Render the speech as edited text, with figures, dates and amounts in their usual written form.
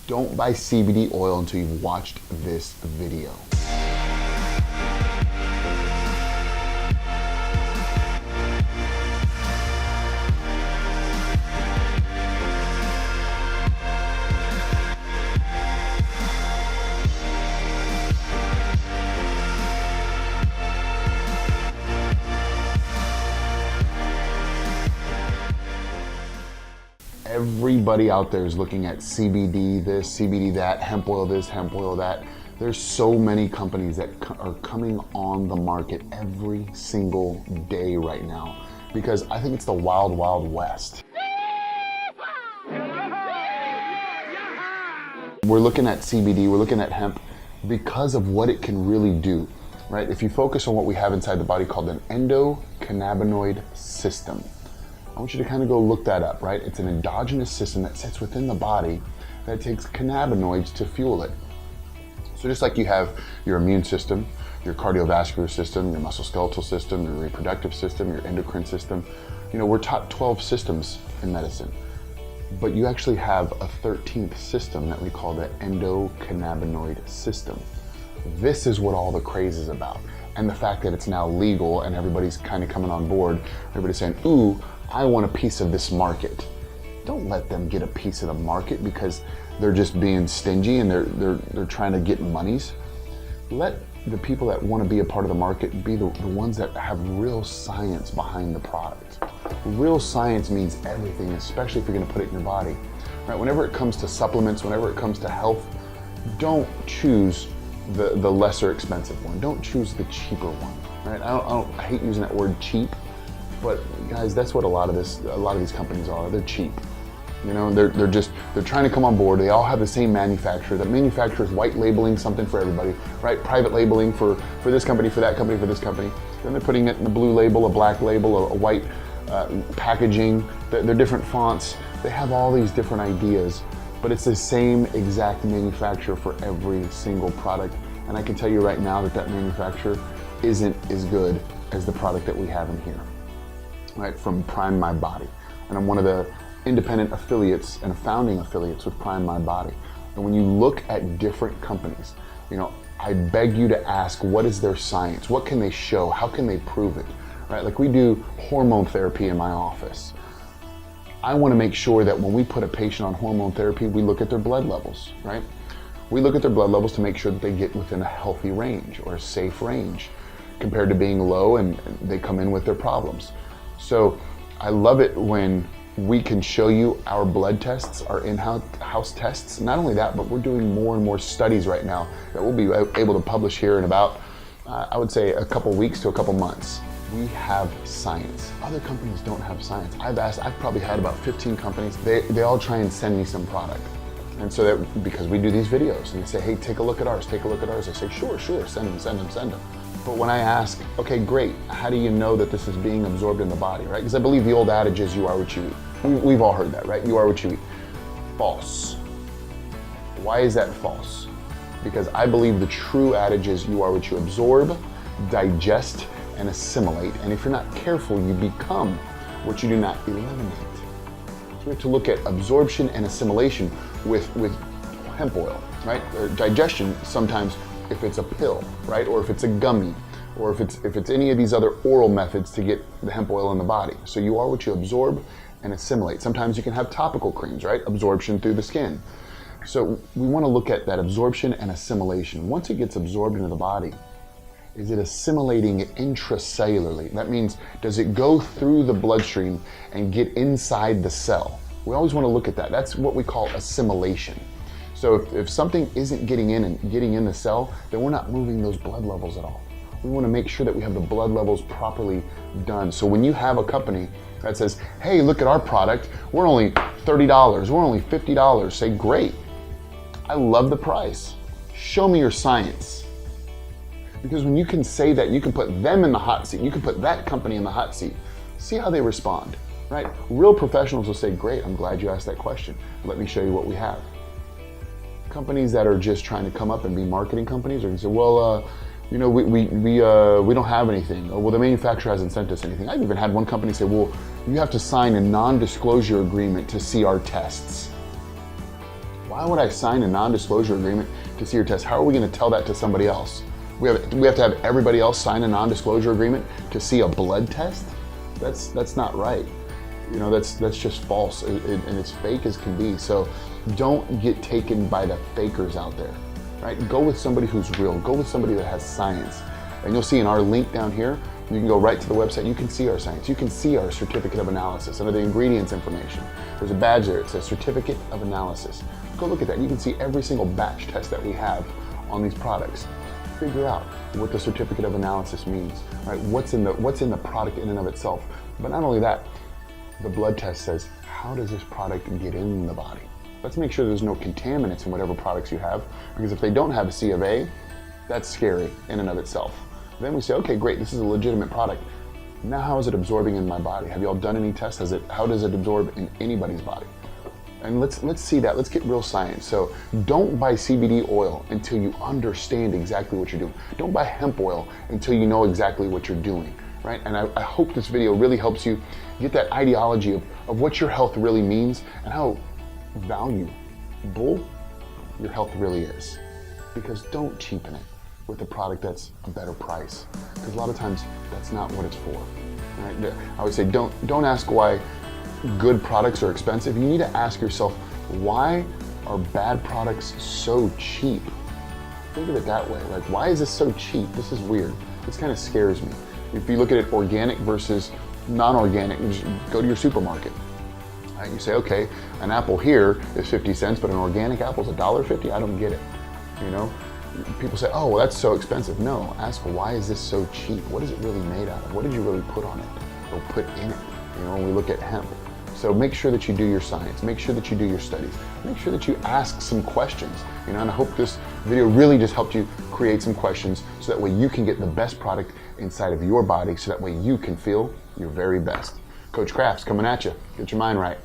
Don't buy CBD oil until you've watched this video. Everybody out there is looking at CBD this, CBD that, hemp oil this, hemp oil that. There's so many companies that are coming on the market every single day right now because I think it's the wild, wild west. We're looking at CBD, we're looking at hemp because of what it can really do, right? If you focus on what we have inside the body called an endocannabinoid system, I want you to kind of go look that up, right? It's an endogenous system that sits within the body that takes cannabinoids to fuel it. So just like you have your immune system, your cardiovascular system, your musculoskeletal system, your reproductive system, your endocrine system, you know, we're taught 12 systems in medicine, but you actually have a 13th system that we call the endocannabinoid system. This is what all the craze is about. And the fact that it's now legal and everybody's kind of coming on board, everybody's saying, ooh, I want a piece of this market. Don't let them get a piece of the market because they're just being stingy and they're trying to get monies. Let the people that want to be a part of the market be the ones that have real science behind the product. Real science means everything, especially if you're going to put it in your body. Right? Whenever it comes to supplements, whenever it comes to health, don't choose the lesser expensive one. Don't choose the cheaper one. Right? I hate using that word cheap. But guys, that's what a lot of these companies are. They're cheap. You know, they're trying to come on board. They all have the same manufacturer. The manufacturer is white labeling something for everybody, right? Private labeling for this company, for that company, for this company. Then they're putting it in a blue label, a black label, a white packaging. They're different fonts. They have all these different ideas, but it's the same exact manufacturer for every single product. And I can tell you right now that manufacturer isn't as good as the product that we have in here. Right, from Prime My Body. And I'm one of the independent affiliates and founding affiliates with Prime My Body. And when you look at different companies, you know, I beg you to ask, what is their science? What can they show? How can they prove it? Right, like we do hormone therapy in my office. I want to make sure that when we put a patient on hormone therapy, we look at their blood levels, right? We look at their blood levels to make sure that they get within a healthy range or a safe range compared to being low and they come in with their problems. So I love it when we can show you our blood tests, our in-house tests. Not only that, but we're doing more and more studies right now that we'll be able to publish here in about, I would say, a couple weeks to a couple months. We have science. Other companies don't have science. I've probably had about 15 companies. They all try and send me some product. And so that, because we do these videos and they say, hey, take a look at ours, take a look at ours. I say, sure, send them. But when I ask, okay, great, how do you know that this is being absorbed in the body, right? Because I believe the old adage is you are what you eat. We've all heard that, right? You are what you eat. False. Why is that false? Because I believe the true adage is you are what you absorb, digest, and assimilate. And if you're not careful, you become what you do not eliminate. So we have to look at absorption and assimilation with hemp oil, right? Or digestion sometimes if it's a pill, right? Or if it's a gummy, or if it's any of these other oral methods to get the hemp oil in the body. So you are what you absorb and assimilate. Sometimes you can have topical creams, right? Absorption through the skin. So we want to look at that absorption and assimilation. Once it gets absorbed into the body, is it assimilating it intracellularly? That means, does it go through the bloodstream and get inside the cell? We always want to look at that. That's what we call assimilation. So if something isn't getting in the cell, then we're not moving those blood levels at all. We want to make sure that we have the blood levels properly done. So when you have a company that says, hey, look at our product, we're only $30, we're only $50, say, great. I love the price. Show me your science. Because when you can say that, you can put them in the hot seat, you can put that company in the hot seat. See how they respond, right? Real professionals will say, great, I'm glad you asked that question. Let me show you what we have. Companies that are just trying to come up and be marketing companies are going to say, well, you know, we don't have anything. Or, well, the manufacturer hasn't sent us anything. I've even had one company say, well, you have to sign a non-disclosure agreement to see our tests. Why Why would I sign a non-disclosure agreement to see your test? How are we going to tell that to somebody else? We have to have everybody else sign a non-disclosure agreement to see a blood test? That's not right. You know, that's just false, and it's fake as can be. So don't get taken by the fakers out there, right? Go with somebody who's real. Go with somebody that has science. And you'll see in our link down here, you can go right to the website. You can see our science. You can see our certificate of analysis under the ingredients information. There's a badge there. It says certificate of analysis. Go look at that. You can see every single batch test that we have on these products. Figure out what the certificate of analysis means, right? What's in the product in and of itself. But not only that, the blood test says, how does this product get in the body? Let's make sure there's no contaminants in whatever products you have, because if they don't have a C of A, that's scary in and of itself. Then we say, okay, great, this is a legitimate product. Now how is it absorbing in my body? Have you all done any tests? How does it absorb in anybody's body? And let's see that. Let's get real science. So don't buy CBD oil until you understand exactly what you're doing. Don't buy hemp oil until you know exactly what you're doing, right? And I hope this video really helps you get that ideology of what your health really means and how valuable your health really is. Because don't cheapen it with a product that's a better price, because a lot of times that's not what it's for. Right? I would say don't ask why good products are expensive. You need to ask yourself, why are bad products so cheap? Think of it that way. Like, why is this so cheap? This is weird. This kind of scares me. If you look at it organic versus non-organic, you just go to your supermarket. Right? You say, okay, an apple here is 50 cents, but an organic apple is $1.50. I don't get it. You know? People say, oh, well, that's so expensive. No, ask, why is this so cheap? What is it really made out of? What did you really put on it or put in it? You know, when we look at hemp. So make sure that you do your science. Make sure that you do your studies. Make sure that you ask some questions. You know, and I hope this video really just helped you create some questions so that way you can get the best product inside of your body, so that way you can feel your very best. Coach Crafts coming at you. Get your mind right.